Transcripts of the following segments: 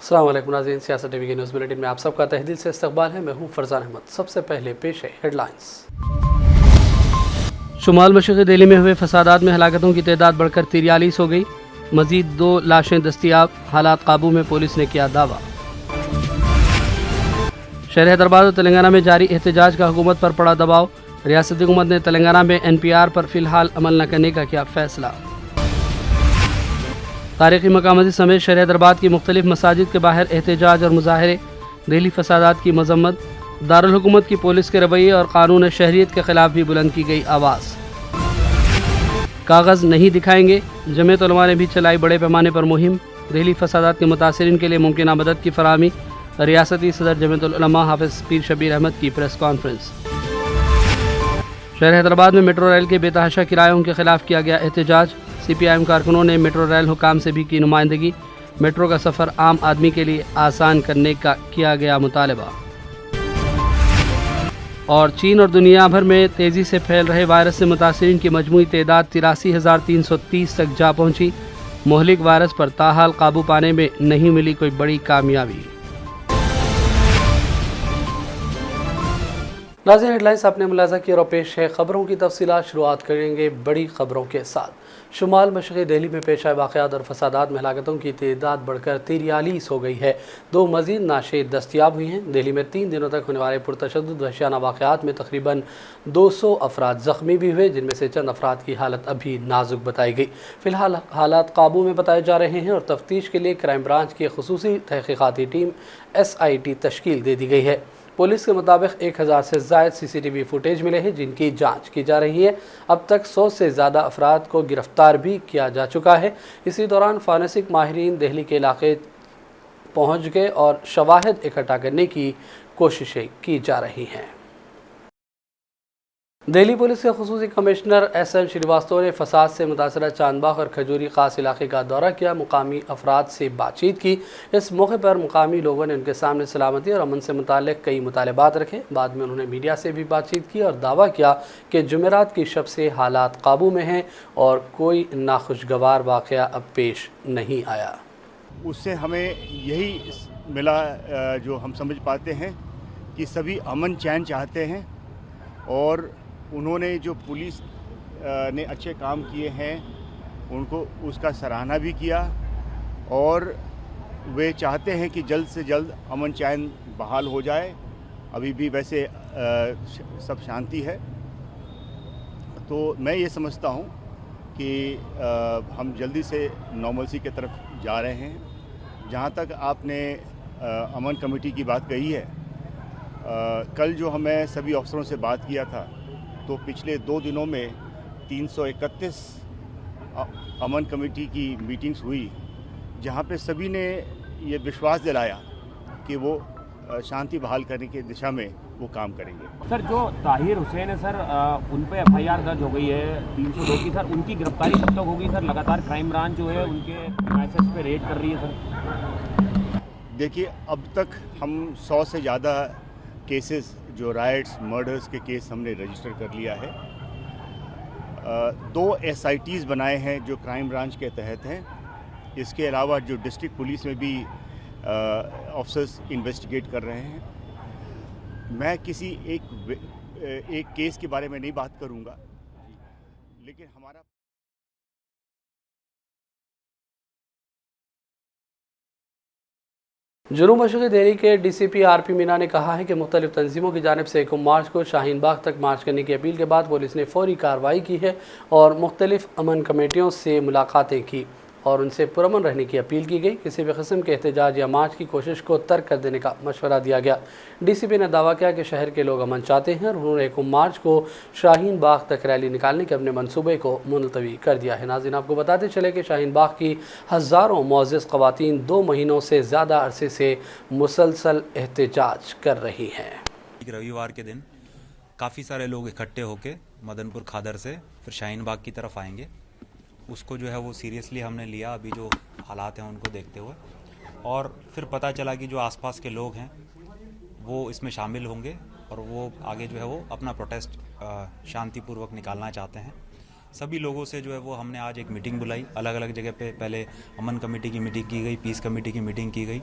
अस्सलाम वालेकुम नाज़रीन, सियासत टीवी के न्यूज़ बुलेटिन में आप सबका तहे दिल से इस्तकबाल है। मैं हूं फरजान अहमद। सबसे पहले पेश है हेडलाइंस। शुमाल मशरक़ी दिल्ली में हुए फसादात में हलाकतों की तादाद बढ़कर 43 हो गई। मजीद 2 लाशें दस्तियाब, हालात काबू में, पुलिस ने किया दावा। शहर हैदराबाद और तेलंगाना में जारी एहतजाज का हुकूमत पर पड़ा दबाव। रियासती हुकूमत ने तेलंगाना में NPR पर फिलहाल अमल न करने का किया फैसला। तारीखी मकामात समेत शहर हैदराबाद की मुख्तलिफ मसाजिद के बाहर एहतजाज और मुजाहरे। दिल्ली फसादात की मजम्मत। दारुल हुकूमत की पुलिस के रवैये और कानून शहरियत के खिलाफ भी बुलंद की गई आवाज़। कागज़ नहीं दिखाएंगे, जमीयत उलमा ने भी चलाई बड़े पैमाने पर मुहिम। दिल्ली फसादात के मुतासरीन के लिए मुमकिन मदद की फराहमी। रियासती सदर जमीयत उलमा हाफिज पीर शबीर अहमद की प्रेस कॉन्फ्रेंस। शहर हैदराबाद में मेट्रो रेल के बेतहाशा किरायों के खिलाफ किया गया एहतजाज। CPIM कारकुनों ने मेट्रो रेल हुकाम से भी की नुमाइंदगी। मेट्रो का सफ़र आम आदमी के लिए आसान करने का किया गया मुतालबा। और चीन और दुनिया भर में तेज़ी से फैल रहे वायरस से मुतासरीन की मजमूई तादाद 83,330 तक जा पहुँची। मोहलिक वायरस पर ताहाल काबू पाने में नहीं मिली कोई बड़ी कामयाबी। नाज़रीन, हेडलाइंस आपने मुलाज़ा की और पेश है खबरों की तफसीलात। शुरुआत करेंगे बड़ी खबरों के साथ। शुमाल मशरक़ी दिल्ली में पेश आए वाक़यात और फसादात में हलाकतों की तादाद बढ़कर 43 हो गई है। 2 मज़ीद नाशें दस्तियाब हुई हैं। दिल्ली में 3 दिनों तक होने वाले पुरतशद्दुद वहशियाना वाक़यात में तकरीबन 200 अफराद ज़ख्मी भी हुए, जिनमें से चंद अफराद की हालत अभी नाजुक बताई गई। फ़िलहाल हालात काबू में बताए जा रहे हैं और तफ्तीश के लिए क्राइम ब्रांच की खुसूसी तहक़ीक़ाती टीम SIT तश्कील दे दी गई है। पुलिस के मुताबिक 1000 से ज़ायद CCTV फुटेज मिले हैं, जिनकी जांच की जा रही है। अब तक 100 से ज़्यादा अफराद को गिरफ्तार भी किया जा चुका है। इसी दौरान फॉरेंसिक माहिरीन दिल्ली के इलाके पहुंच गए और शवाहिद इकट्ठा करने की कोशिशें की जा रही हैं। दिल्ली पुलिस के खुसूसी कमिश्नर SN श्रीवास्तव ने फसाद से मुतासरा चांदबाग और खजूरी खास इलाके का दौरा किया। मुकामी अफराद से बातचीत की। इस मौके पर मुकामी लोगों ने उनके सामने सलामती और अमन से मुताल्लिक़ कई मुतालबात रखे। बाद में उन्होंने मीडिया से भी बातचीत की और दावा किया कि जुमेरात की शब से हालात काबू में हैं और कोई नाखुशगवार वाक़या अब पेश नहीं आया। उससे हमें यही मिला जो हम समझ पाते हैं कि सभी अमन चैन चाहते हैं और उन्होंने जो पुलिस ने अच्छे काम किए हैं उनको उसका सराहना भी किया और वे चाहते हैं कि जल्द से जल्द अमन चैन बहाल हो जाए। अभी भी वैसे सब शांति है, तो मैं ये समझता हूँ कि हम जल्दी से नॉर्मलसी की तरफ जा रहे हैं। जहाँ तक आपने अमन कमेटी की बात कही है, कल जो हमें सभी अफसरों से बात किया था तो पिछले 2 दिनों में 331 अमन कमेटी की मीटिंग्स हुई, जहाँ पे सभी ने ये विश्वास दिलाया कि वो शांति बहाल करने की दिशा में वो काम करेंगे। सर, जो ताहिर हुसैन है सर, उन पे FIR दर्ज हो गई है 302 की। सर, उनकी गिरफ्तारी कब तक होगी? सर, लगातार क्राइम ब्रांच जो है उनके मैसेज पे रेड कर रही है। सर देखिए, अब तक हम 100 से ज़्यादा केसेस जो राइट्स मर्डर्स के केस हमने रजिस्टर कर लिया है। 2 SITs बनाए हैं जो क्राइम ब्रांच के तहत हैं। इसके अलावा जो डिस्ट्रिक्ट पुलिस में भी ऑफिसर्स इन्वेस्टिगेट कर रहे हैं। मैं किसी एक केस के बारे में नहीं बात करूंगा, लेकिन हमारा जुनूब मशरक़ी दिल्ली के DCP RP मीना ने कहा है कि मुख्तलिफ तंजीमों की जानिब से 1 मार्च को शाहीन बाग तक मार्च करने की अपील के बाद पुलिस ने फौरी कार्रवाई की है और मुख्तलिफ अमन कमेटियों से मुलाकातें की और उनसे पुरअमन रहने की अपील की गई। किसी भी किस्म के एहतजाज या मार्च की कोशिश को तर्क कर देने का मशवरा दिया गया। DCP ने दावा किया कि शहर के लोग अमन चाहते हैं और उन्होंने 1 मार्च को शाहीन बाग तक रैली निकालने के अपने मनसूबे को मुलतवी कर दिया है। नाज़रीन, आपको बताते चले कि शाहीन बाग की हज़ारों मुअज़्ज़िज़ ख़वातीन 2 महीनों से ज़्यादा अरसे से मुसलसल एहतजाज कर रही हैं। रविवार के दिन काफ़ी सारे लोग इकट्ठे होकर मदनपुर खादर से फिर शाहीन बाग की तरफ आएंगे। उसको जो है वो सीरियसली हमने लिया अभी जो हालात हैं उनको देखते हुए, और फिर पता चला कि जो आसपास के लोग हैं वो इसमें शामिल होंगे और वो आगे जो है वो अपना प्रोटेस्ट शांतिपूर्वक निकालना चाहते हैं। सभी लोगों से जो है वो हमने आज एक मीटिंग बुलाई, अलग अलग जगह पे। पहले अमन कमेटी की मीटिंग की गई, पीस कमेटी की मीटिंग की गई,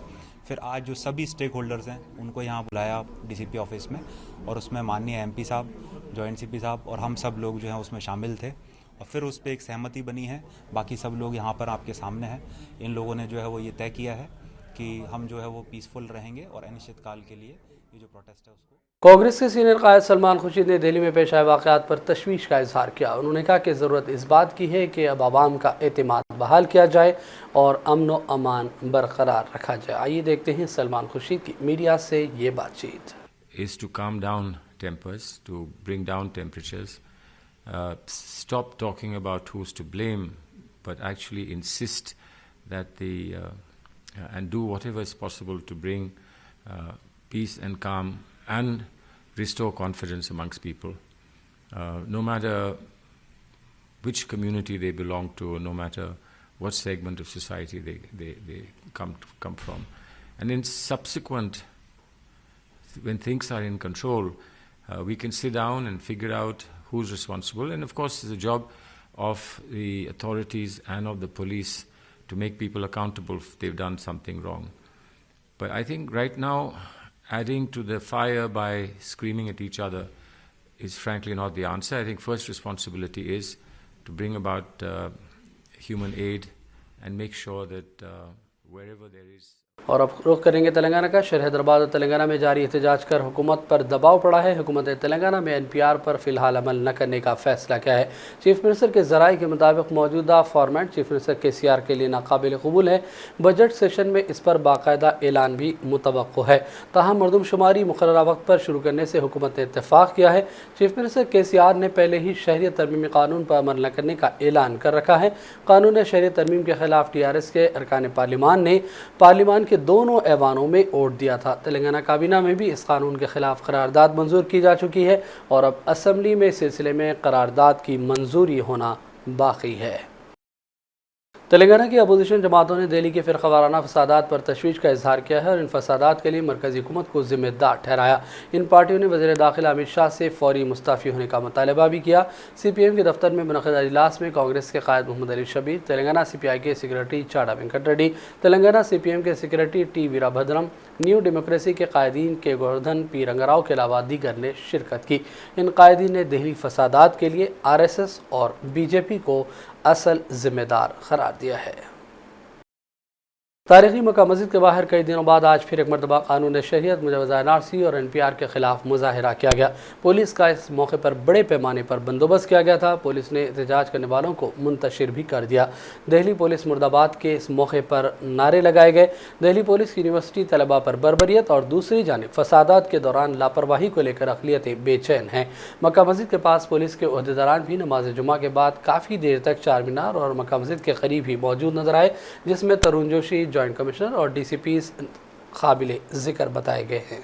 फिर आज जो सभी स्टेक होल्डर्स हैं उनको यहाँ बुलाया डीसीपी ऑफिस में, और उसमें माननीय एमपी साहब, जॉइंट सीपी साहब और हम सब लोग जो हैं उसमें शामिल थे, और फिर उस पर एक सहमति बनी है। बाकी सब लोग यहाँ पर आपके सामने हैं। इन लोगों ने जो है वो ये तय किया है कि हम जो है वो पीसफुल रहेंगे और अनिश्चित काल के लिए ये जो प्रोटेस्ट है उसको। कांग्रेस के सीनियर कायद सलमान खुर्शीद ने दिल्ली में पेश आए वाक़यात पर तशवीश का इजहार किया। उन्होंने कहा कि ज़रूरत इस बात की है कि अब आवाम का एतमाद बहाल किया जाए और अमन व अमान बरकरार रखा जाए। आइए देखते हैं सलमान खुर्शीद की मीडिया से ये बातचीत। Is to calm down tempers, to bring down temperatures, stop talking about who's to blame, but actually insist that and do whatever is possible to bring peace and calm and restore confidence amongst people, no matter which community they belong to, no matter what segment of society they come from. And in subsequent, when things are in control, we can sit down and figure out who's responsible. And of course, it's the job of the authorities and of the police to make people accountable if they've done something wrong. But I think right now, adding to the fire by screaming at each other is frankly not the answer. I think first responsibility is to bring about human aid and make sure that wherever there is. और अब रुख करेंगे तेलंगाना का। शहर हैदराबाद और तेलंगाना में जारी एहतजाज कर हुकूमत पर दबाव पड़ा है। हुकूमत तेलंगाना में NPR पर फ़िलहाल अमल न करने का फ़ैसला किया है। चीफ मिनिस्टर के ज़राए के मुताबिक मौजूदा फॉर्मेट चीफ मिनिस्टर KCR के लिए नाकाबिल कबूल है। बजट सेशन में इस पर बाकायदा ऐलान भी मुतवक्को है। ताहम मरदमशुमारी मुकर्ररा वक्त पर शुरू करने से हुकूमत ने इत्तेफाक किया है। चीफ मिनिस्टर KCR ने पहले ही शहरियत तरमीमी कानून पर अमल न करने का ऐलान कर रखा है। कानून शहरियत तरमीम के खिलाफ TRS के अरकान पार्लिमान ने पार्लिमान के दोनों ऐवानों में वोट दिया था। तेलंगाना काबीना में भी इस कानून के खिलाफ करारदाद मंजूर की जा चुकी है और अब असम्बली में इस सिलसिले में करारदाद की मंजूरी होना बाकी है। तेलंगाना की अपोजिशन जमातों ने दिल्ली के फ़िरक़ावाराना फसादात पर तशवीश का इजहार किया है और इन फसादात के लिए मरकज़ी हुकूमत को ज़िम्मेदार ठहराया। इन पार्टियों ने वज़ीर दाखिला अमित शाह से फ़ौरी मुस्तफ़ी होने का मुतालबा भी किया। CPM के दफ्तर में मुनक़िद इजलास में कांग्रेस के कायद मोहम्मद अली शबीर, तेलंगाना CPI के सेक्रेटरी चाड़ा वेंकट रेड्डी, तेलंगाना CPM के सेक्रेटरी T वीराभद्रम, न्यू डेमोक्रेसी के कायदीन के गोवर्धन P रंगाराव के अलावा दीगर ने शिरकत की। इन कायदीन ने दिल्ली फसादात के लिए RSS और BJP को असल जिम्मेदार करार दिया है। तारीखी मक्का मस्जिद के बाहर कई दिनों बाद आज फिर एक मरतबा कानून शरीयत मुजवज़ा NRC और NPR के खिलाफ मुजाहिरा किया गया। पुलिस का इस मौके पर बड़े पैमाने पर बंदोबस्त किया गया था। पुलिस ने एहतजाज करने वालों को मुंतशिर भी कर दिया। दिल्ली पुलिस मुर्दाबाद के इस मौके पर नारे लगाए गए। दिल्ली पुलिस की यूनिवर्सिटी तलबा पर बर्बरियत और दूसरी जानिब फसादात के दौरान लापरवाही को लेकर अक़लियतें बेचैन हैं। मक्का मस्जिद के पास पुलिस के ओहदेदारान भी नमाज जुमा के बाद काफ़ी देर तक चार मीनार और मक्का मस्जिद के करीब ही मौजूद नजर आए, जिसमें तरुण जोशी, जॉइंट कमिश्नर और DCPs काबिले ज़िक्र बताए गए हैं।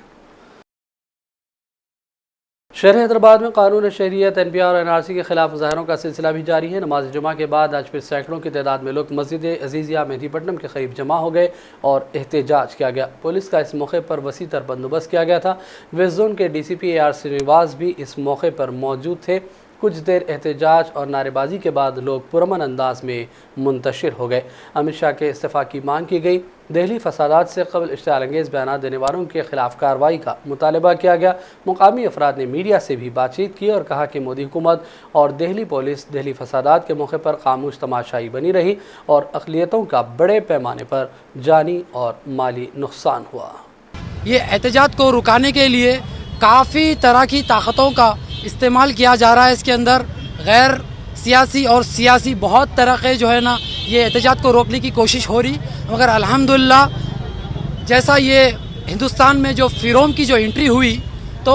शहर हैदराबाद में कानून शहरियत NPR और NRC के खिलाफ मुजाहरों का सिलसिला भी जारी है। नमाज जुमा के बाद आज फिर सैकड़ों की तादाद में लोग मस्जिद अजीज़िया मेहदीपट्टनम के करीब जमा हो गए और एहतजाज किया गया। पुलिस का इस मौके पर वसी तर बंदोबस्त किया गया था। वेस्ट जोन के DCP AR श्रीनिवास भी इस मौके पर मौजूद थे। कुछ देर एहतजाज और नारेबाजी के बाद लोग पुरअमन अंदाज में मुंतशिर हो गए। अमित शाह के इस्तीफ़ा की मांग की गई। दिल्ली फसादात से कबल इश्तिहाल अंगेज़ बयान देने वालों के खिलाफ कार्रवाई का मुतालबा किया गया। मुकामी अफराद ने मीडिया से भी बातचीत की और कहा कि मोदी हुकूमत और दिल्ली पुलिस दिल्ली फसादात के मौके पर खामोश तमाशाई बनी रही और अक़लियतों का बड़े पैमाने पर जानी और माली नुकसान हुआ। ये एहतजाज को रुकाने के लिए काफ़ी तरह की ताकतों का इस्तेमाल किया जा रहा है। इसके अंदर गैर सियासी और सियासी बहुत तरह के जो है ना ये एहतजाज को रोकने की कोशिश हो रही, मगर अल्हम्दुलिल्लाह जैसा ये हिंदुस्तान में जो फ़िरौन की जो एंट्री हुई, तो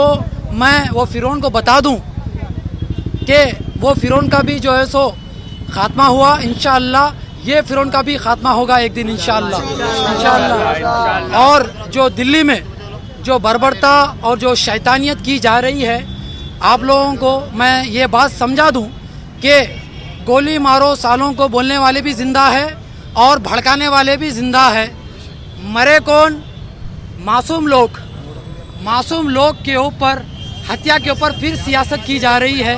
मैं वो फ़िरौन को बता दूं कि वो फ़िरौन का भी जो है सो ख़ात्मा हुआ। इंशाअल्लाह ये फ़िरौन का भी ख़ात्मा होगा एक दिन इंशाअल्लाह। और जो दिल्ली में जो बर्बरता और जो शैतानियत की जा रही है, आप लोगों को मैं ये बात समझा दूं कि गोली मारो सालों को बोलने वाले भी ज़िंदा है और भड़काने वाले भी ज़िंदा है। मरे कौन? मासूम लोग के ऊपर, हत्या के ऊपर फिर सियासत की जा रही है।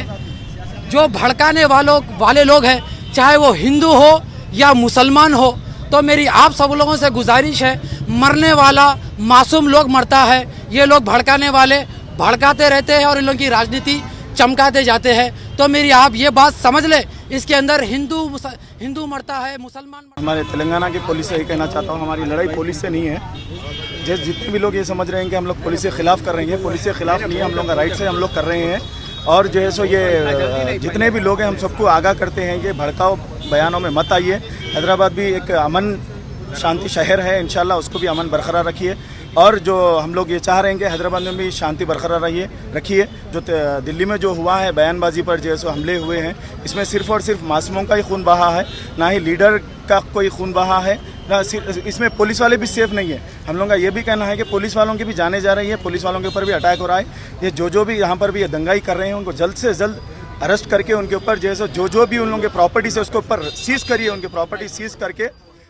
जो भड़काने वाले लोग हैं, चाहे वो हिंदू हो या मुसलमान हो, तो मेरी आप सब लोगों से गुजारिश है, मरने वाला मासूम लोग मरता है, ये लोग भड़काने वाले भड़काते रहते हैं और इन लोगों की राजनीति चमकाते जाते हैं। तो मेरी आप ये बात समझ ले, इसके अंदर हिंदू मरता है, मुसलमान मरता है। हमारे तेलंगाना की पुलिस से यही कहना चाहता हूँ, हमारी लड़ाई पुलिस से नहीं है। जितने भी लोग ये समझ रहे हैं कि हम लोग पुलिस के खिलाफ कर रहे हैं, पुलिस के खिलाफ नहीं है, हम लोग का राइट से हम लोग कर रहे हैं। और जो है सो ये जितने भी लोग हैं, हम सबको आगाह करते हैं कि भड़काऊ बयानों में मत आइए। हैदराबाद भी एक अमन शांति शहर है, इंशाल्लाह उसको भी अमन बरकरार रखिए। और जो हम लोग ये चाह रहे हैं कि हैदराबाद में भी शांति बरकरार रखिए। जो दिल्ली में जो हुआ है बयानबाजी पर जो है सो हमले हुए हैं, इसमें सिर्फ़ और सिर्फ मासूमों का ही खून बहा है, ना ही लीडर का कोई खून बहा है, ना इसमें पुलिस वाले भी सेफ नहीं है। हम लोगों का ये भी कहना है कि पुलिस वालों की भी जाने जा रही है, पुलिस वालों के ऊपर भी अटैक हो रहा है। ये जो भी यहाँ पर भी ये दंगाई कर रहे हैं, उनको जल्द से जल्द अरेस्ट करके उनके ऊपर जो है सो जो भी उन लोगों के प्रॉपर्टी से उसके ऊपर सीज करिए, उनकी प्रॉपर्टी सीज करके।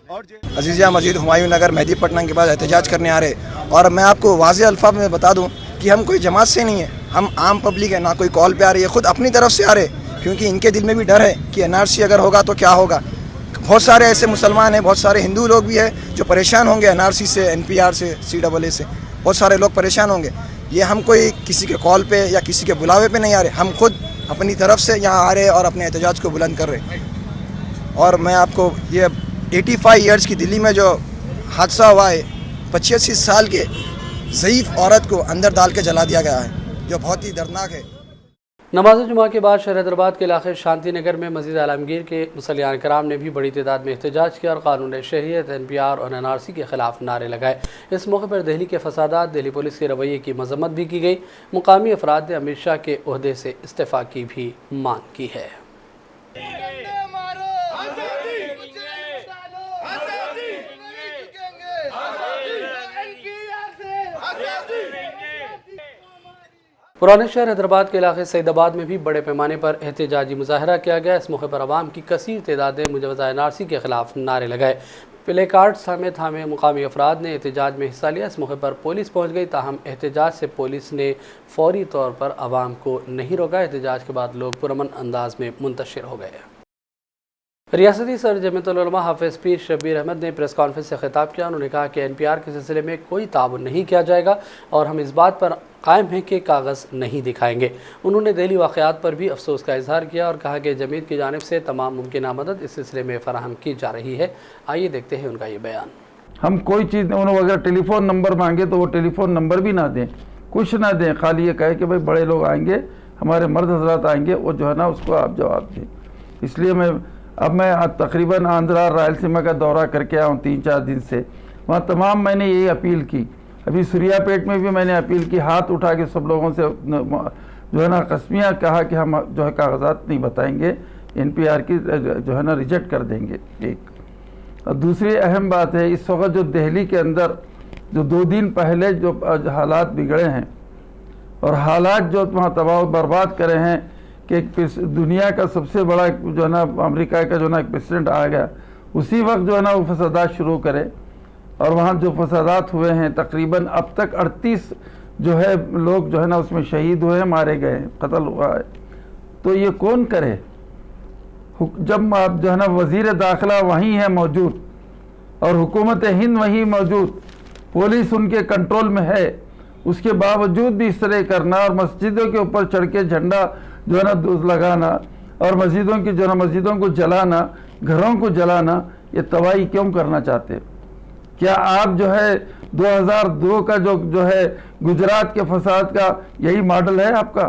और अजीज़िया मस्जिद हुमायूं नगर मेहदीपट्टनम के बाद एहतजाज करने आ रहे। और मैं आपको वाज़े अल्फाज में बता दूं कि हम कोई जमात से नहीं है, हम आम पब्लिक है, ना कोई कॉल पे आ रही है, खुद अपनी तरफ से आ रहे, क्योंकि इनके दिल में भी डर है कि NRC अगर होगा तो क्या होगा। बहुत सारे ऐसे मुसलमान हैं, बहुत सारे हिंदू लोग भी हैं जो परेशान होंगे NRC से, NPR से, CAA से, बहुत सारे लोग परेशान होंगे। ये हम कोई किसी के कॉल पे या किसी के बुलावे पे नहीं आ रहे, हम खुद अपनी तरफ से यहाँ आ रहे और अपने एहतजाज को बुलंद कर रहे। और मैं आपको ये 85 ईयर्स की दिल्ली में जो हादसा हुआ है, 85 साल के ज़ईफ़ औरत को अंदर डाल के जला दिया गया है, जो बहुत ही दर्दनाक है। नमाज जुमा के बाद शहर हैदराबाद के इलाके शांति नगर में मस्जिद आलमगीर के मुसल्लियान कराम ने भी बड़ी तादाद में एहतजाज किया और कानून शहरियत, NPR और NRC के खिलाफ नारे लगाए। इस मौके पर दिल्ली के फसादात, दिल्ली पुलिस के रवैये की मजम्मत भी की गई। मुकामी अफराद ने अमित शाह के ओहदे से इस्तीफ़ा की भी मांग की है। पुराने शहर हैदराबाद के इलाके सईदाबाद में भी बड़े पैमाने पर एहतजाजी मुजाहरा किया गया। इस मौके पर आवाम की कसीर तादाद ने मुजवज़ा NRC के खिलाफ नारे लगाए। प्ले कार्ड थामे मुकामी अफराद ने एहतजाज में हिस्सा लिया। इस मौके पर पुलिस पहुँच गई, ताहम एहतजाज से पुलिस ने फौरी तौर पर आवाम को नहीं रोका। एहतजाज के बाद लोग पुरअमन अंदाज में मुंतशिर हो गए। रियासती सदर जमीयतुल उलमा हाफिज़ पीर शब्बीर अहमद ने प्रेस कॉन्फ्रेंस से खिताब किया। उन्होंने कहा कि NPR के सिलसिले में कोई ताउन नहीं किया जाएगा और हम इस बात पर कायम हैं कि कागज़ नहीं दिखाएंगे। उन्होंने दिल्ली वाक़यात पर भी अफसोस का इजहार किया और कहा कि जमीयत की जानिब से तमाम मुमकिन मदद इस सिलसिले में फ़राहम की जा रही है। आइए देखते हैं उनका ये बयान। हम कोई चीज़ उन्होंने अगर टेलीफोन नंबर मांगे तो वो टेलीफोन नंबर भी ना दें, कुछ ना दें, खाली ये कहे कि भाई बड़े लोग आएंगे, हमारे मर्द हजरात आएंगे, वो जो है ना उसको आप जवाब दें। इसलिए मैं तकरीबन आंध्रा रायलसीमा का दौरा करके आया हूँ 3-4 दिन से। वहाँ तमाम मैंने यही अपील की। अभी सूर्यापेट में भी मैंने अपील की, हाथ उठा के सब लोगों से जो है ना कसमियाँ कहा कि हम जो है कागजात नहीं बताएंगे, NPR की जो है ना रिजेक्ट कर देंगे। एक और दूसरी अहम बात है, इस वक्त जो दिल्ली के अंदर जो 2 दिन पहले जो हालात बिगड़े हैं और हालात जो वहाँ तबाह बर्बाद करे हैं कि दुनिया का सबसे बड़ा जो है ना अमेरिका का जो ना एक प्रेसिडेंट आ गया, उसी वक्त जो है ना वो फसादात शुरू करे। और वहाँ जो फसादात हुए हैं तकरीबन अब तक 38 जो है लोग जो है ना उसमें शहीद हुए हैं, मारे गए, कत्ल हुआ है। तो ये कौन करे? जब आप जो है ना वज़ीर दाखिला वहीं है मौजूद और हुकूमत हिंद वहीं मौजूद, पुलिस उनके कंट्रोल में है, उसके बावजूद भी इस तरह करना और मस्जिदों के ऊपर चढ़ के झंडा जो है ना लगाना और मस्जिदों की जो है मस्जिदों को जलाना, घरों को जलाना, ये तबाही क्यों करना चाहते? क्या आप जो है 2002 का जो है गुजरात के फसाद का यही मॉडल है आपका?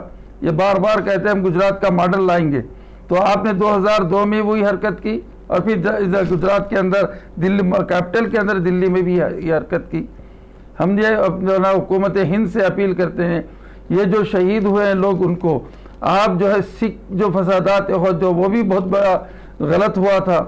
ये बार बार कहते हैं हम गुजरात का मॉडल लाएंगे, तो आपने 2002 में वही हरकत की और फिर गुजरात के अंदर दिल्ली कैपिटल के अंदर दिल्ली में भी ये हरकत की। हम ये अपना हुकूमत हिंद से अपील करते हैं, ये जो शहीद हुए हैं लोग उनको आप जो है सिख जो फसादात जो वो भी बहुत बड़ा गलत हुआ था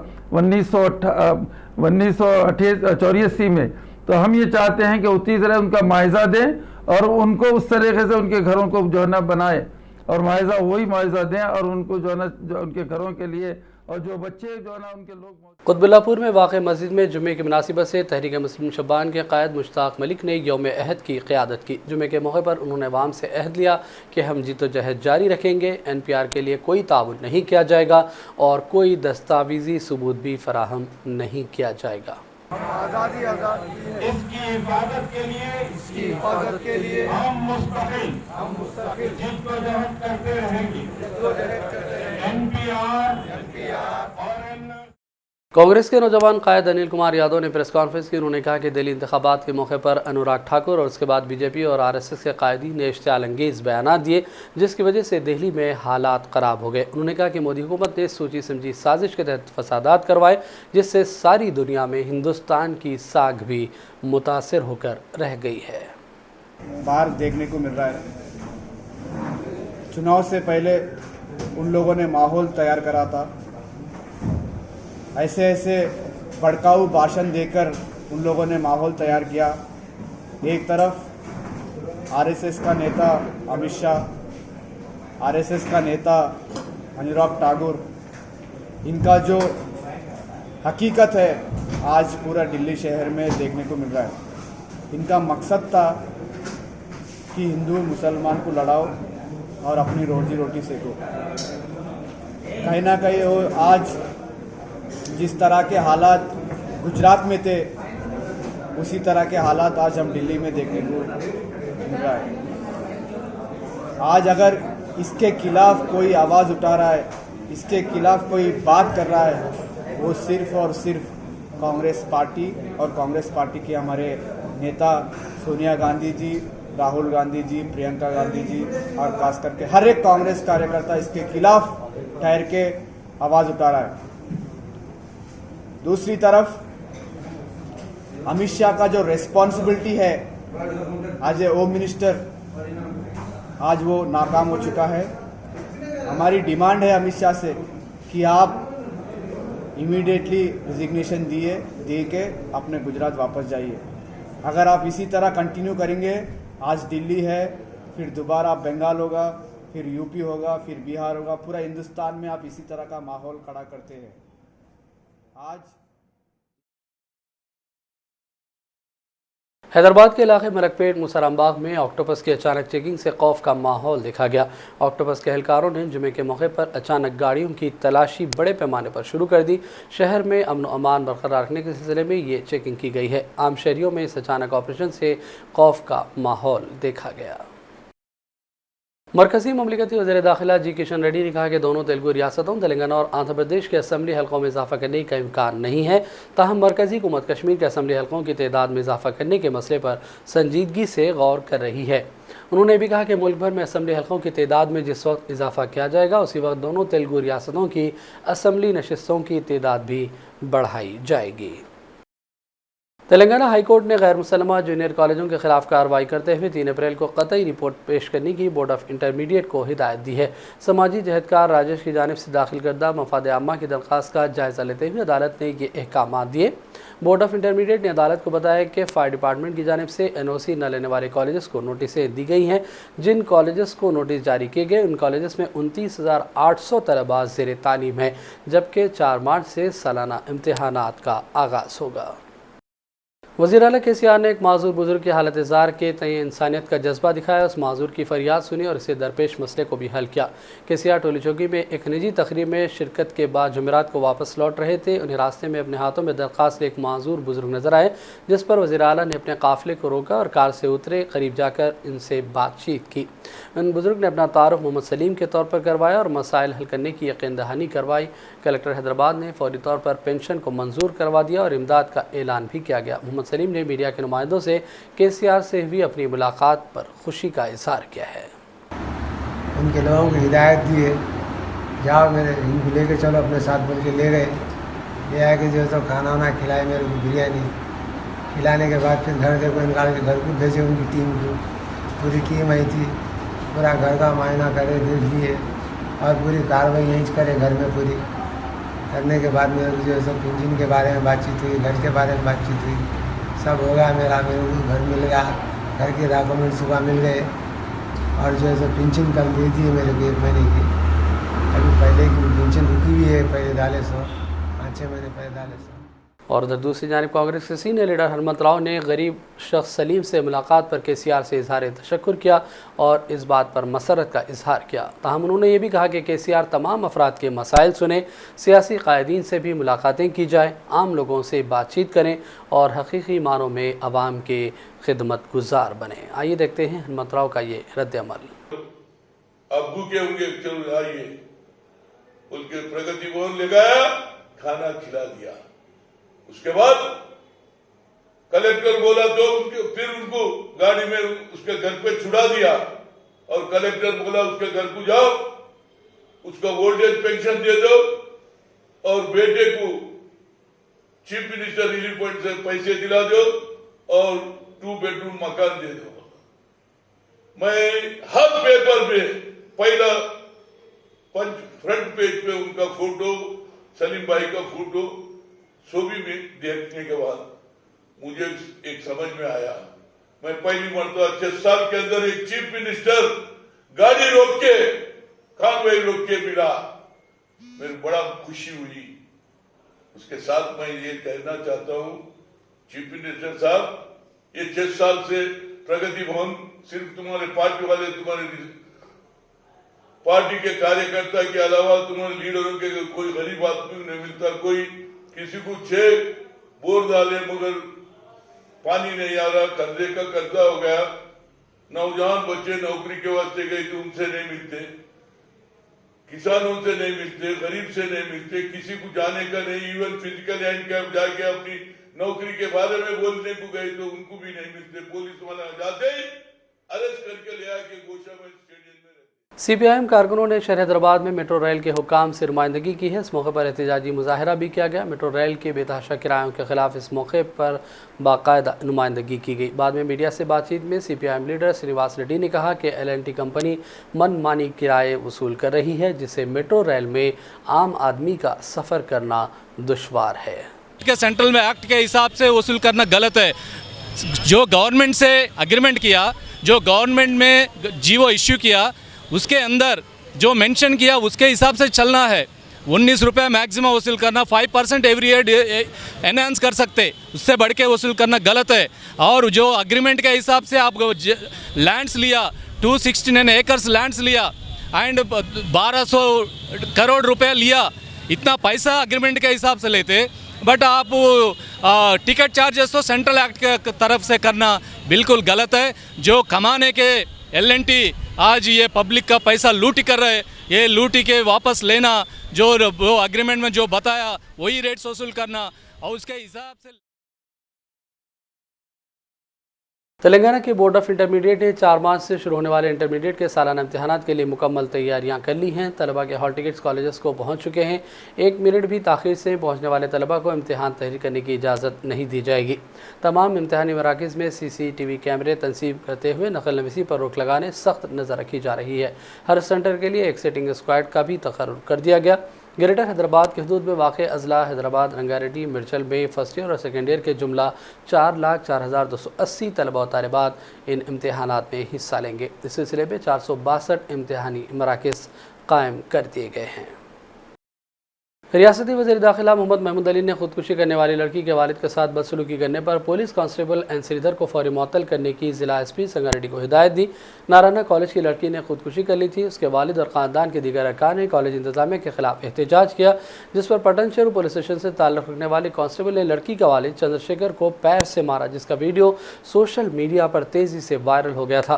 1984 में, तो हम ये चाहते हैं कि उसी तरह उनका मुआवजा दें और उनको उस तरीके से उनके घरों को जो है ना बनाए और मुआवजा वही मुआवजा दें और उनको जो है ना जो उनके घरों के लिए और जो बच्चे जो है ना उनके लोग कुतुबुल्लाहपुर में वाक़ मस्जिद में जुमे की मुनासिबत से तहरीक मुस्लिम शबान के कायद मुश्ताक मलिक ने यौम अहद की क़यादत की। जुमे के मौके पर उन्होंने अवाम से अहद लिया कि हम जिद्दोजहद जारी रखेंगे, NPR के लिए कोई ताउन नहीं किया जाएगा और कोई दस्तावेज़ी सबूत भी फराहम नहीं किया जाएगा। आज़ादी इसकी हिफाजत के लिए हम मुस्तकिल जिद्दोजहद करते रहेंगे। NPR और कांग्रेस के नौजवान कायद अनिल कुमार यादव ने प्रेस कॉन्फ्रेंस की। उन्होंने कहा कि दिल्ली इंतखाबात के मौके पर अनुराग ठाकुर और उसके बाद बीजेपी और RSS के कायदीन ने इश्तियाल अंगेज़ बयान दिए, जिसकी वजह से दिल्ली में हालात ख़राब हो गए। उन्होंने कहा कि मोदी हुकूमत ने सोची समझी साजिश के तहत फसादात करवाए, जिससे सारी दुनिया में हिंदुस्तान की साख भी मुतासिर होकर रह गई है। बाहर देखने को मिल रहा है, चुनाव से पहले उन लोगों ने माहौल तैयार करा था, ऐसे भड़काऊ भाषण देकर उन लोगों ने माहौल तैयार किया। एक तरफ RSS का नेता अमित शाह, RSS का नेता अनुराग ठाकुर, इनका जो हकीकत है आज पूरा दिल्ली शहर में देखने को मिल रहा है। इनका मकसद था कि हिंदू मुसलमान को लड़ाओ और अपनी रोजी रोटी सेको। कहीं ना कहीं वो आज जिस तरह के हालात गुजरात में थे, उसी तरह के हालात आज हम दिल्ली में देखने को मिल रहा है। आज अगर इसके खिलाफ कोई आवाज़ उठा रहा है, इसके खिलाफ कोई बात कर रहा है, वो सिर्फ और सिर्फ कांग्रेस पार्टी और कांग्रेस पार्टी के हमारे नेता सोनिया गांधी जी, राहुल गांधी जी, प्रियंका गांधी जी और खास करके हर एक कांग्रेस कार्यकर्ता इसके खिलाफ ठहर के आवाज़ उठा रहा है। दूसरी तरफ अमित शाह का जो रिस्पॉन्सिबिलिटी है आज होम मिनिस्टर, आज वो नाकाम हो चुका है। हमारी डिमांड है अमित शाह से कि आप इमीडिएटली रिजिग्नेशन दे के अपने गुजरात वापस जाइए। अगर आप इसी तरह कंटिन्यू करेंगे, आज दिल्ली है, फिर दोबारा बंगाल होगा, फिर यूपी होगा, फिर बिहार होगा, पूरा हिंदुस्तान में आप इसी तरह का माहौल खड़ा करते हैं। आज हैदराबाद के इलाके मलकपेट मुसरामबाग में ऑक्टोपस की अचानक चेकिंग से खौफ का माहौल देखा गया। ऑक्टोपस के एहलकारों ने जुमे के मौके पर अचानक गाड़ियों की तलाशी बड़े पैमाने पर शुरू कर दी। शहर में अमन व अमान बरकरार रखने के सिलसिले में ये चेकिंग की गई है। आम शहरियों में इस अचानक ऑपरेशन से खौफ का माहौल देखा गया। मरकज़ी ममलिकती वज़ीर दाखिला जी किशन रेड्डी ने कहा कि दोनों तेलुगु रियासतों तेलंगाना और आंध्र प्रदेश के असम्बली हलकों में इजाफा करने का इम्कान नहीं है। ताहम मरकज़ी हुकूमत कश्मीर के असम्बली हलकों की तादाद में इजाफा करने के मसले पर संजीदगी से गौर कर रही है। उन्होंने भी कहा कि मुल्क भर में असम्बली हलकों की तादाद में जिस वक्त इजाफा किया जाएगा, उसी वक्त दोनों तेलुगु रियासतों की असम्बली नशिस्तों की तादाद भी बढ़ाई जाएगी। तेलंगाना हाई कोर्ट ने गैर मुसलमा जूनियर कॉलेजों के खिलाफ कार्रवाई करते हुए 3 अप्रैल को कतई रिपोर्ट पेश करने की बोर्ड ऑफ इंटरमीडिएट को हिदायत दी है। समाजी जहदकार राजेश की जानिब से दाखिल करदा मफाद आमा की दरख्वास्त का जायज़ा लेते हुए अदालत ने ये अहकाम दिए। बोर्ड ऑफ इंटरमीडिएट ने अदालत को बताया कि फायर डिपार्टमेंट की जानिब से NOC न लेने वाले कॉलेजेस को नोटिसें दी गई हैं। जिन कॉलेजेस को नोटिस जारी किए गए उन कॉलेजेस में 29,800 तलबा ज़ेर तालीम है, जबकि 4 मार्च से सालाना इम्तहानात का आगाज़ होगा। वज़ीर आला KCR ने एक माजूर बुजुर्ग की हालत ज़ार के तय इंसानियत का जज्बा दिखाया। उस माजूर की फरियाद सुनी और इसे दरपेश मसले को भी हल किया। KCR टोली चौकी में एक निजी तकरीब में शिरकत के बाद जुमेरात को वापस लौट रहे थे। उन्हें रास्ते में अपने हाथों में दरख्वास्त एक माजूर बुजुर्ग नजर आए, जिस पर वज़ीर आला ने अपने काफ़िले को रोका और कार से उतरे, करीब जाकर इनसे बातचीत की। उन बुजुर्ग ने अपना तारुफ मोहम्मद सलीम के तौर पर करवाया और मसाइल हल करने की यकीन दहानी करवाई। कलेक्टर हैदराबाद ने फौरी तौर पर पेंशन को मंजूर करवा दिया और इमदाद का ऐलान भी किया गया। मोहम्मद सलीम ने मीडिया के नुमाइंदों से KCR से हुई अपनी मुलाकात पर खुशी का इजहार किया है। उनके लोगों को हिदायत दी है, जाओ मेरे इनको लेके चलो, अपने साथ बोल के ले गए। ये है कि जो तो खाना वाना खिलाए, मेरे को बिरयानी खिलाने के बाद फिर घर देखो निकाल के घर को भेजे उनकी टीम को। पूरी टीम आई थी, पूरा घर का मायना करे, देख लिए और पूरी कार्रवाई यहीं करे घर में। पूरी करने के बाद मेरे को जो है सब पेंशन के बारे में बातचीत हुई, घर के बारे में बातचीत हुई, सब हो गया। मेरे को घर मिल गया, घर के डॉक्यूमेंट सुबह मिल गए और जो है सब पेंशन कल दे दी है मेरे को 1 महीने की। अभी पहले की पेंशन रुकी हुई है, पहले डाले 100, 5-6 महीने पहले डाले 100। और उधर दूसरी जानिब कांग्रेस के सीनियर लीडर हनुमंत राव ने गरीब शख्स सलीम से मुलाकात पर केसीआर से इजहार तशक्कुर किया और इस बात पर मसरत का इजहार किया। ताहम उन्होंने ये भी कहा कि केसीआर तमाम अफराद के मसाइल सुने, सियासी कायदीन से भी मुलाकातें की जाए, आम लोगों से बातचीत करें और हकीकी मानों में अवाम के खिदमत गुजार बने। आइए देखते हैं हनुमंत राव का ये रद्द अमल। अब भूखे होंगे, चलो आइए, उनके प्रगति भवन ले गया, खाना खिला दिया। उसके बाद कलेक्टर बोला तो फिर उनको गाड़ी में उसके घर पे छुड़ा दिया और कलेक्टर बोला उसके घर को जाओ, उसका ओल्ड एज पेंशन दे दो और बेटे को चीफ मिनिस्टर रिलीफ फंड से पैसे दिला दो और 2 बेडरूम मकान दे दो। मैं हर पेपर में पहला फ्रंट पेज पे उनका फोटो, सलीम भाई का फोटो छवि में देखने के बाद मुझे एक समझ में आया, मैं पहली मरतबा 6 साल के अंदर एक चीफ मिनिस्टर गाड़ी रोक के कानवे रोक के मिला, मेरी बड़ा खुशी हुई। उसके साथ मैं ये कहना चाहता हूँ, चीफ मिनिस्टर साहब, ये 6 साल से प्रगति भवन सिर्फ तुम्हारे पार्टी वाले, तुम्हारे पार्टी के कार्यकर्ता के अलावा तुम्हारे लीडरों के कोई गरीब आदमी नहीं मिलता, कोई किसी को 6 बोर डाले मगर पानी नहीं आ रहा, कर्जे का कर्जा हो गया, नौजवान बच्चे नौकरी के वास्ते गए तो उनसे नहीं मिलते, किसानों से नहीं मिलते, गरीब से नहीं मिलते, किसी को जाने का नहीं, इवन फिजिकल हैंडीकैप जाके अपनी नौकरी के बारे में बोलने को गए तो उनको भी नहीं मिलते। पुलिस वाला जाते ही अरेस्ट करके ले आके गोशा में स्टेडियम में। CPIM कारकुनों ने शहर हैदराबाद में मेट्रो रेल के हुक्काम से नुमाइंदगी की है। इस मौके पर एहतजाजी मुजाहरा भी किया गया। मेट्रो रेल के बेतहाशा किरायों के खिलाफ इस मौके पर बाकायदा नुमाइंदगी की गई। बाद में मीडिया से बातचीत में CPIM लीडर श्रीनिवास रेड्डी ने कहा कि LNT कंपनी मनमानी किराए वसूल कर रही है, जिससे मेट्रो रेल में आम आदमी का सफ़र करना दुश्वार है। सेंट्रल में एक्ट के हिसाब से वसूल करना गलत है। जो गवर्नमेंट से एग्रीमेंट किया, जो गवर्नमेंट में जीवो इश्यू किया, उसके अंदर जो मेंशन किया उसके हिसाब से चलना है। 19 रुपये मैक्सिमम वसूल करना, 5% एवरी ईयर एनहांस कर सकते, उससे बढ़ के वसूल करना गलत है। और जो अग्रीमेंट के हिसाब से आप लैंड्स लिया, 269 एकर्स लैंड्स लिया एंड 1200 करोड़ रुपए लिया, इतना पैसा अग्रीमेंट के हिसाब से लेते, बट आप टिकट चार्जेस तो सेंट्रल एक्ट के तरफ से करना बिल्कुल गलत है। जो कमाने के LNT आज ये पब्लिक का पैसा लूटी कर रहे, ये लूटी के वापस लेना, जो वो एग्रीमेंट में जो बताया वही रेट्स वसूल करना और उसके हिसाब से। तेलंगाना के बोर्ड ऑफ इंटरमीडिएट ने 4 मार्च से शुरू होने वाले इंटरमीडिएट के सालाना इम्तहानात के लिए मुकम्मल तैयारियां कर ली हैं। तलबा के हॉल टिकट्स कॉलेजेस को पहुंच चुके हैं। 1 मिनट भी ताख़ीर से पहुंचने वाले तलबा को इम्तहान तहरीर करने की इजाज़त नहीं दी जाएगी। तमाम इम्तहानी मराकज़ में CCTV कैमरे तनसीब करते हुए नकल नवीसी पर रोक लगाने सख्त नज़र रखी जा रही है। हर सेंटर के लिए एक सेटिंग स्क्वाड का भी तकर्रुर कर दिया गया। ग्रेटर हैदराबाद के हदूद में वाक़ अज़ला हैदराबाद, रंगारेड्डी, मिर्चल में फर्स्ट ईयर और सेकेंड ईयर के जुमला 4,04,280 तलबा और तालिबात इन इम्तहानात में हिस्सा लेंगे। इस सिलसिले में 462 इम्तहानी मराकज़ कायम कर दिए गए हैं। रियासती वज़ीर दाखिला मोहम्मद महमूद अली ने खुदकुशी करने वाली लड़की के वालिद के साथ बदसलूकी करने पर पुलिस कांस्टेबल एन श्रीधर को फौरी मुअत्तल करने की ज़िला SP संगारेड्डी को हिदायत दी। नारायणा कॉलेज की लड़की ने खुदकुशी कर ली थी। उसके वालिद और ख़ानदान के दीगर अरकान ने कॉलेज इंतज़ामिया के खिलाफ एहतजाज किया, जिस पर पटनचेरू पुलिस स्टेशन से ताल्लुक़ रखने वाले कांस्टेबल ने लड़की का वालिद चंद्रशेखर को पैर से मारा, जिसका वीडियो सोशल मीडिया पर तेज़ी से वायरल हो गया था।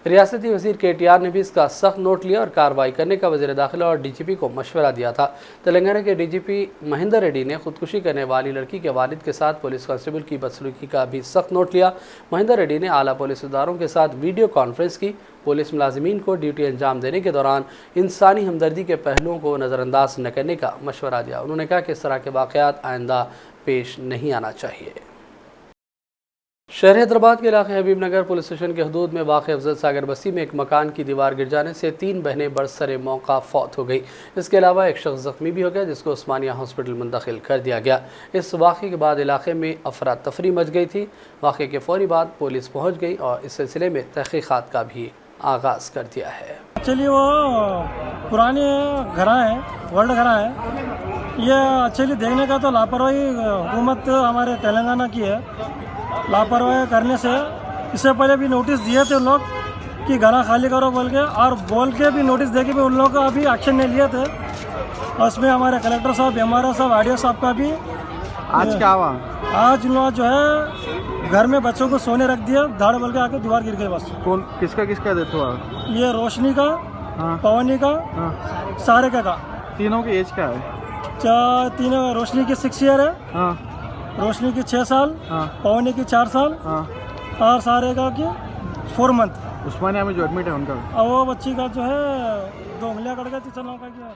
रियासती वज़ीर KTR ने भी इसका सख्त नोट लिया और कार्रवाई करने का वज़ीर दाखिला और DGP को मशवरा दिया था। तेलंगाना के DGP महेंद्र रेड्डी ने खुदकुशी करने वाली लड़की के वालिद के साथ पुलिस कांस्टेबल की बदसलूकी का भी सख्त नोट लिया। महेंद्र रेड्डी ने आला पुलिस इदारों के साथ वीडियो कॉन्फ्रेंस की। पुलिस मुलाजिमीन को ड्यूटी अंजाम देने के दौरान इंसानी हमदर्दी के पहलुओं को नज़रअंदाज न करने का मशवरा दिया। उन्होंने कहा कि इस तरह के वाक़यात आइंदा पेश नहीं आना चाहिए। शहर हैदराबाद के इलाके हबीबनगर पुलिस स्टेशन के हदूद में वाक़ अफजल सागर बस्ती में एक मकान की दीवार गिर जाने से 3 बहनें बरसरे मौका फौत हो गई। इसके अलावा एक शख्स ज़ख्मी भी हो गया, जिसको उस्मानिया हॉस्पिटल मुंतकिल कर दिया गया। इस वाक़े के बाद इलाके में अफरा तफरी मच गई थी। वाक़े के फ़ौरी बाद पुलिस पहुँच गई और इस सिलसिले में तहक़ीक़ात का भी आगाज़ कर दिया है। एक्चुअली वो पुराने घरा है, वर्ल्ड घरा है। ये एक्चुअली देखने का तो लापरवाही हुकूमत हमारे तेलंगाना की है। लापरवाही करने से इससे पहले भी नोटिस दिए थे उन लोग कि घरा खाली करो बोल के, और बोल के भी नोटिस दे के भी उन लोगों का अभी एक्शन नहीं लिए थे। और उसमें हमारे कलेक्टर साहब, एमआरओ साहब, आरडीओ साहब का भी आज क्या हुआ? आज उन लोग जो है घर में बच्चों को सोने रख दिया, धाड़ बोल के आके दीवार गिर गए बस। कौन किसका डेथ हुआ? ये रोशनी का, हाँ। पवनी का, हाँ। सारे का। तीनों की एज क्या है? तीनों, रोशनी की 6 ईयर है, हाँ। रोशनी की 6 साल, हाँ। पवनी की 4 साल, हाँ। और सारे का की 4 मंथ। उस्मानिया में जो एडमिट है उनका, और वो बच्ची का जो है 2 उंगलियां कट गई थी, चलना का क्या।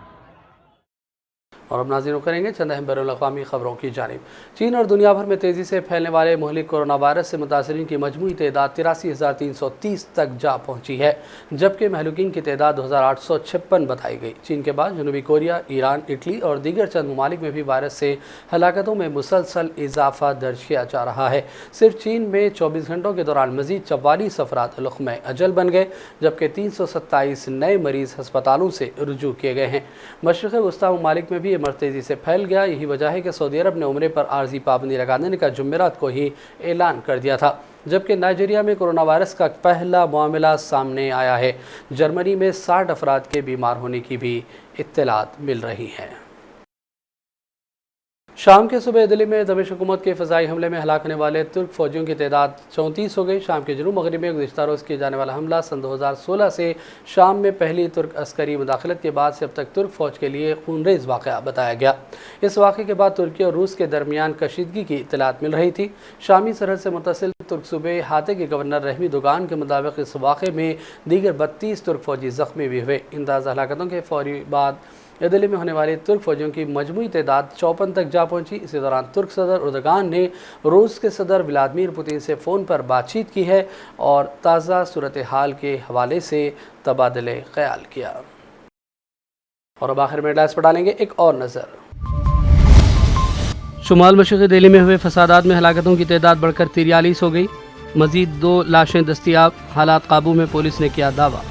और अब नाज़रीन करेंगे चंद अहम बैनुल-अक़वामी ख़बरों की जानिब। चीन और दुनिया भर में तेज़ी से फैलने वाले मुहलिक कोरोना वायरस से मुतासरीन की मजमूई तादाद 83,330 तक जा पहुँची है, जबकि महलूकीन की तादाद 2,856 बताई गई। चीन के बाद जनूबी कोरिया, ईरान, इटली और दीगर चंद ममालिक में भी वायरस से हलाकतों में मुसलसल इजाफा दर्ज किया जा रहा है। सिर्फ चीन में 24 घंटों के दौरान मज़ीद 44 अफराद लुक़्मा अजल बन गए, जबकि 327 नए मरीज़ हस्पतालों से रुजू किए गए हैं। मशरिक़ वस्ता ममालिक में भी मर तेज़ी से फैल गया। यही वजह है कि सऊदी अरब ने उम्रे पर आर्जी पाबंदी लगा देने का जुमेरात को ही ऐलान कर दिया था, जबकि नाइजीरिया में कोरोना वायरस का पहला मामला सामने आया है। जर्मनी में 60 अफराद के बीमार होने की भी इत्तलात मिल रही हैं। शाम के सुबह दिल्ली में दमिश हुकूमत के फ़ज़ाई हमले में हलाक होने वाले तुर्क फ़ौजियों की तादाद 34 हो गई। शाम के जनूब मगरिब में गुज़िश्ता रोज़ किए जाने वाला हमला सन 2016 से शाम में पहली तुर्क अस्करी मुदाखलत के बाद से अब तक तुर्क फ़ौज के लिए खूनरेज़ वाक़या बताया गया। इस वाक़े के बाद तुर्की और रूस के दरमियान कशीदगी की इत्तलात मिल रही थी। शामी सरहद से मुतसिल तुर्क सूबे हाते के गवर्नर रहमी दोगान के मुताबिक इस वाक़े में दीगर 32 तुर्क फ़ौजी ज़ख्मी भी हुए। इन ताज़ा हलाकतों के फ़ौरी बाद दिल्ली में होने वाली तुर्क फ़ौजियों की मजमूई तादाद 54 तक जा पहुंची। इसी दौरान तुर्क सदर उर्दगान ने रूस के सदर व्लादिमीर पुतिन से फ़ोन पर बातचीत की है और ताज़ा सूरत हाल के हवाले से तबादले ख्याल किया। और अब आखिर में हेडलाइंस पर डालेंगे एक और नज़र। शुमाल मशरक़ी दिल्ली में हुए फसादात में हलाकतों की तादाद बढ़कर 43 हो गई। मज़ीद 2 लाशें दस्तियाब, हालात काबू में, पुलिस ने किया दावा।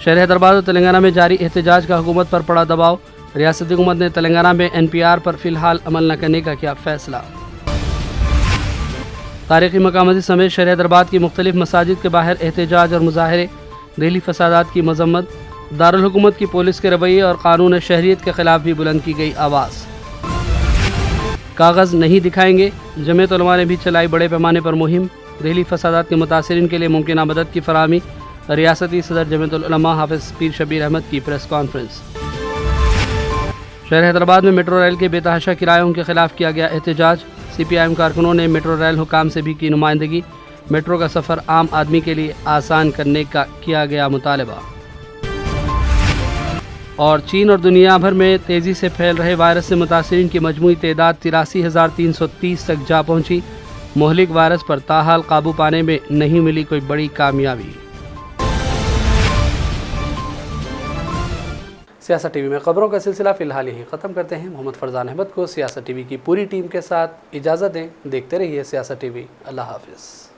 शहर हैदराबाद और तेलंगाना में जारी एहतजाज का हुकूमत पर पड़ा दबाव। रियासती हुकूमत ने तेलंगाना में NPR पर फ़िलहाल अमल न करने का किया फैसला। तारीख़ी मकामात समेत शहर हैदराबाद की मुख्तलिफ मसाजिद के बाहर एहतजाज और मुजाहरे। दिल्ली फसादात की मजम्मत। दारुल हुकूमत की पुलिस के रवैये और कानून शहरियत के ख़िलाफ़ भी बुलंद की गई आवाज़। कागज़ नहीं दिखाएंगे, जमीयत उलमा ने भी चलाई बड़े पैमाने पर मुहिम। दिल्ली फसादात के मुतासिरीन के लिए मुमकिन मदद की फराहमी। रियासती सदर जमीयत उलमा हाफिज़ पीर शबीर अहमद की प्रेस कॉन्फ्रेंस। शहर हैदराबाद में मेट्रो रेल के बेतहाशा किरायों के खिलाफ किया गया एहतजाज। CPIM कारकुनों ने मेट्रो रेल हुकाम से भी की नुमाइंदगी। मेट्रो का सफ़र आम आदमी के लिए आसान करने का किया गया मुतालबा। और चीन और दुनिया भर में तेज़ी से फैल रहे वायरस से मुतासिरीन की मजमूई तादाद 83,330 तक जा पहुँची। मुहलिक वायरस पर ताहाल काबू पाने में नहीं मिली कोई बड़ी कामयाबी। सियासत टीवी में खबरों का सिलसिला फ़िलहाल यही ख़त्म करते हैं। मोहम्मद फरजान अहमद को सियासत टीवी की पूरी टीम के साथ इजाज़त दें। देखते रहिए सियासत टीवी। अल्लाह हाफ़िज़।